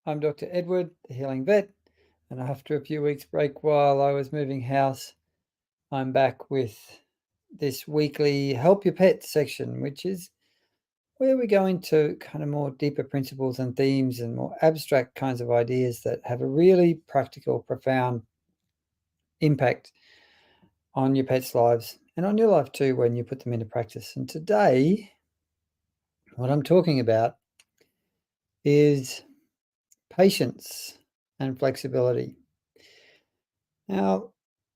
I'm Dr. Edward, the healing vet, and after a few weeks' break while I was moving house, I'm back with this weekly Help Your Pet section, which is where we go into kind of more deeper principles and themes and more abstract kinds of ideas that have a really practical, profound impact on your pets' lives and on your life too when you put them into practice. And today, what I'm talking about is patience and flexibility. Now,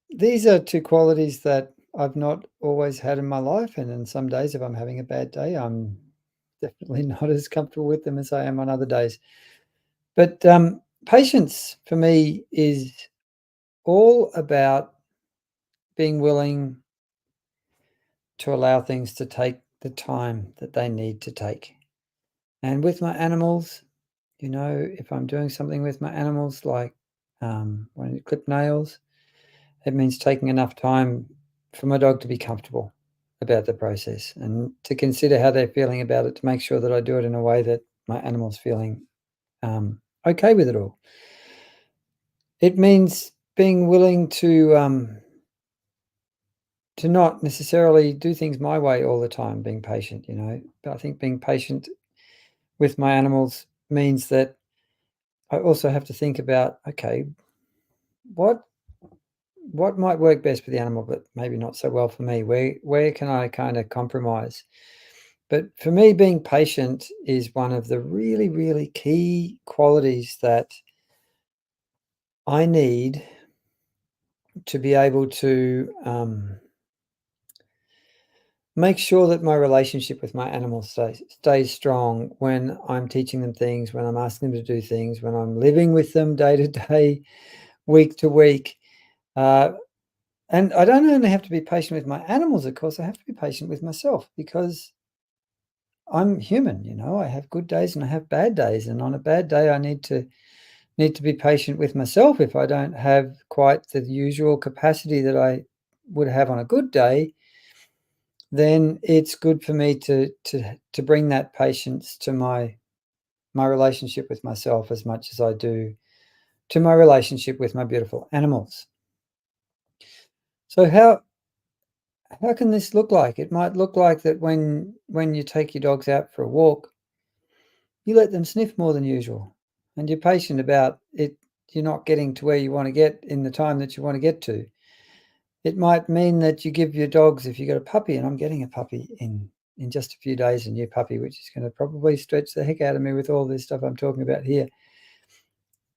these are two qualities that I've not always had in my life, and in some days, if I'm having a bad day, I'm definitely not as comfortable with them as I am on other days. But patience for me is all about being willing to allow things to take the time that they need to take. And with my animals, if I'm doing something with my animals, like when you clip nails, it means taking enough time for my dog to be comfortable about the process and to consider how they're feeling about it, to make sure that I do it in a way that my animal's feeling okay with it all. It means being willing to not necessarily do things my way all the time, being patient, But I think being patient with my animals means that I also have to think about, okay, what might work best for the animal, but maybe not so well for me? Where can I kind of compromise? But for me, being patient is one of the really, really key qualities that I need to be able to make sure that my relationship with my animals stays strong when I'm teaching them things, when I'm asking them to do things, when I'm living with them day to day, week to week. And I don't only have to be patient with my animals, of course, I have to be patient with myself because I'm human, I have good days and I have bad days. And on a bad day, I need to be patient with myself. If I don't have quite the usual capacity that I would have on a good day, then it's good for me to bring that patience to my relationship with myself as much as I do to my relationship with my beautiful animals. So how can this look like? It might look like that when you take your dogs out for a walk, you let them sniff more than usual, and you're patient about it. You're not getting to where you want to get in the time that you want to get to. It might mean that you give your dogs, if you got a puppy, and I'm getting a puppy in just a few days, a new puppy, which is going to probably stretch the heck out of me with all this stuff I'm talking about here.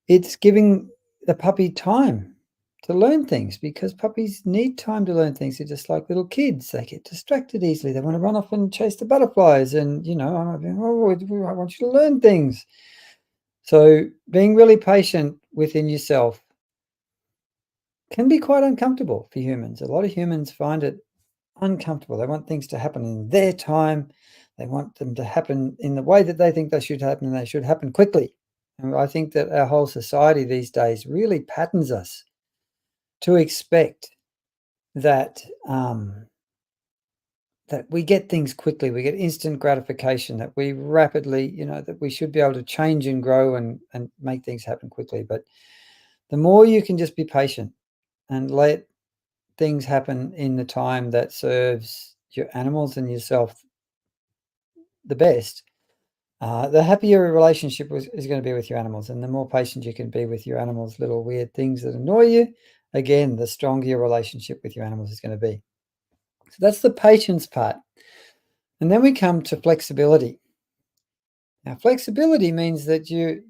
It's giving the puppy time to learn things, because puppies need time to learn things. They're just like little kids. They get distracted easily. They want to run off and chase the butterflies. And, I want you to learn things. So being really patient within yourself can be quite uncomfortable for humans. A lot of humans find it uncomfortable. They want things to happen in their time. They want them to happen in the way that they think they should happen, and they should happen quickly. And I think that our whole society these days really patterns us to expect that that we get things quickly, we get instant gratification, that we rapidly, that we should be able to change and grow and make things happen quickly. But the more you can just be patient and let things happen in the time that serves your animals and yourself the best, the happier a relationship is going to be with your animals, and the more patient you can be with your animals' little weird things that annoy you, again, the stronger your relationship with your animals is going to be. So that's the patience part. And then we come to flexibility. Now, flexibility means that you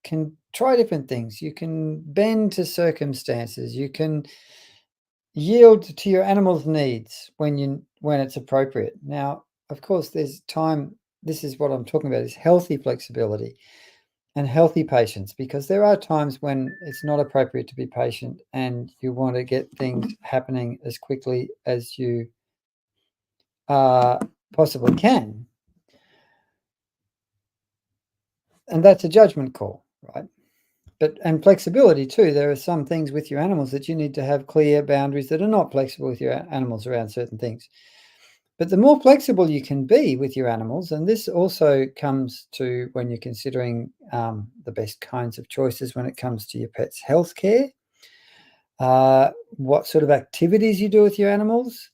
can try different things. You can bend to circumstances. You can yield to your animal's needs when it's appropriate. Now, of course, there's time. This is what I'm talking about, is healthy flexibility and healthy patience, because there are times when it's not appropriate to be patient and you want to get things happening as quickly as you possibly can. And that's a judgment call, right? And flexibility too. There are some things with your animals that you need to have clear boundaries that are not flexible with your animals around certain things. But the more flexible you can be with your animals, and this also comes to when you're considering the best kinds of choices when it comes to your pet's health care, what sort of activities you do with your animals.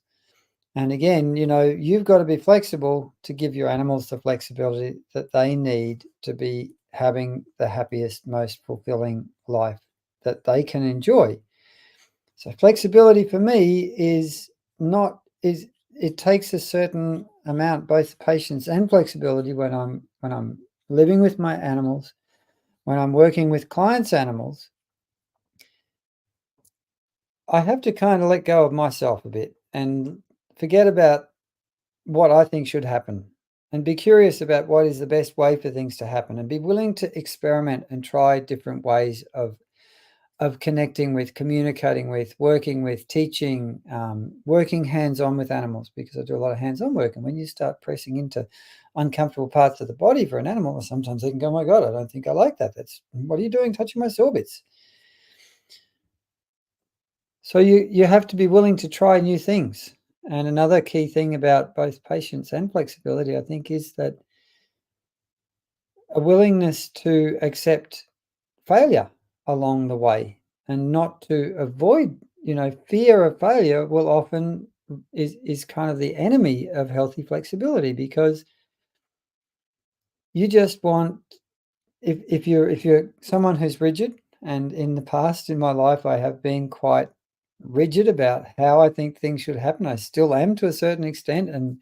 And again, you've got to be flexible to give your animals the flexibility that they need to be having the happiest, most fulfilling life that they can enjoy. So flexibility for me is not is it takes a certain amount, both patience and flexibility when I'm living with my animals, when I'm working with clients' animals. I have to kind of let go of myself a bit and forget about what I think should happen and be curious about what is the best way for things to happen and be willing to experiment and try different ways of connecting with, communicating with, working with, teaching, working hands-on with animals, because I do a lot of hands-on work. And when you start pressing into uncomfortable parts of the body for an animal, sometimes they can go, "Oh my God, I don't think I like that. What are you doing touching my sore bits?" So you have to be willing to try new things. And another key thing about both patience and flexibility, I think, is that a willingness to accept failure along the way and not to avoid, fear of failure will often is kind of the enemy of healthy flexibility, because you just want, if you're someone who's rigid, and in the past in my life I have been quite rigid about how I think things should happen. I still am to a certain extent, and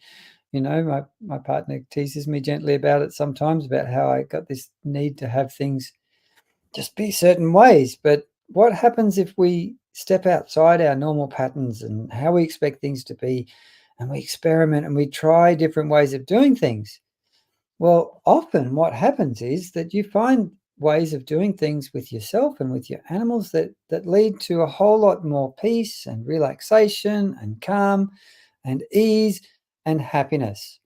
my partner teases me gently about it sometimes, about how I got this need to have things just be certain ways. But what happens if we step outside our normal patterns and how we expect things to be, and we experiment and we try different ways of doing things? Well, often what happens is that you find ways of doing things with yourself and with your animals that lead to a whole lot more peace and relaxation and calm and ease and happiness.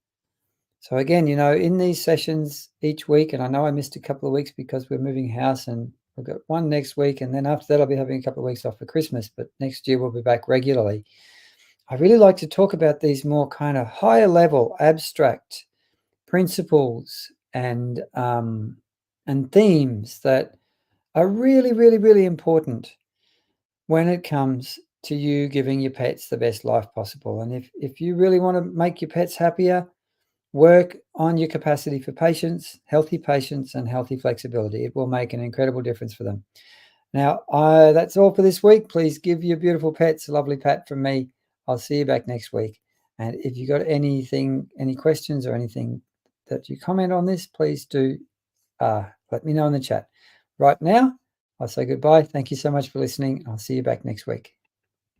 So again, in these sessions each week, and I know I missed a couple of weeks because we're moving house, and we've got one next week, and then after that I'll be having a couple of weeks off for Christmas, but next year we'll be back regularly. I really like to talk about these more kind of higher level abstract principles and themes that are really, really, really important when it comes to you giving your pets the best life possible. And if you really want to make your pets happier, work on your capacity for patience, and healthy flexibility. It will make an incredible difference for them. Now, that's all for this week. Please give your beautiful pets a lovely pat from me. I'll see you back next week. And if you got any questions or anything that you comment on this, please do let me know in the chat. Right now, I'll say goodbye. Thank you so much for listening. I'll see you back next week.